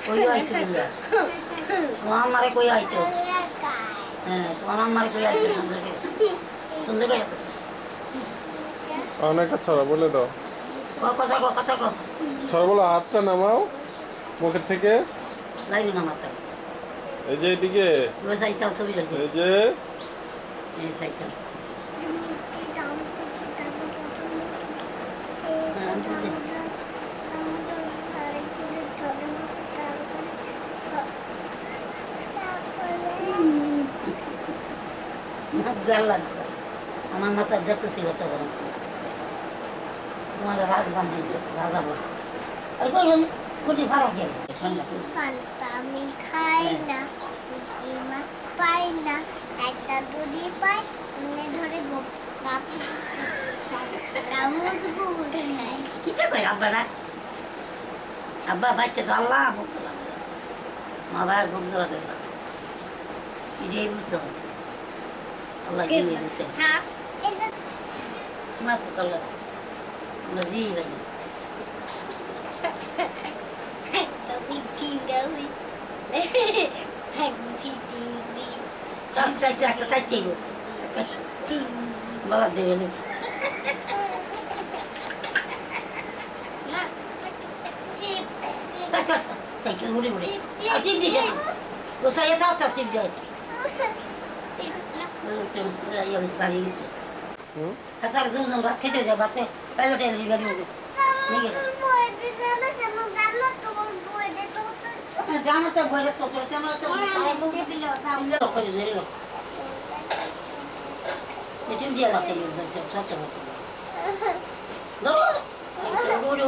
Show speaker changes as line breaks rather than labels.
কই আইতো বুঝা তোমার মারে কই আইতো হ্যাঁ তোমার মারে কই আইতো সুন্দর করে
অনেকটা ছড়া বলে দাও
কথা কো
ছড়া বলো হাতটা নামাও মুখের থেকে
লাইন না মাথা
এই যে এদিকে
ওই সাইড চাও ছবি লাগছে
এই যে
এই সাইড চাও আমার মাথার যত ছিল তখন তোমার রাজ বানিয়েছে রাজা বল আর কই কোটি ভাড়া গেল
আমি খাই না পুঁটি মাছ পাই না একটা দড়ি পাই মনে ধরে
কিটা কই আব্বারা আব্বা বাচ্চা তো আল্লাহ ভক্ত লাগে মা ভাইয়ের ভক্ত লাগে এটাই বুঝতে হবে আল্লাহ দিয়ে দিচ্ছে মাছ করলে আমরা জি ভাই একটা চাইতে বলা দেবে না তাই কে মুড়ি মুড়ি আর টিপ দিছে না ও সাইয়া চাও টিপ দেয় বাড়ি গেছে আচ্ছা জুম জুম ভাত খেতে যাও ভাতে প্রাইভেটে গাড়ি উঠে গানা তো বলে তো চলতে আমরা তো এটিম দিয়ে রাখতে সাথে ধরো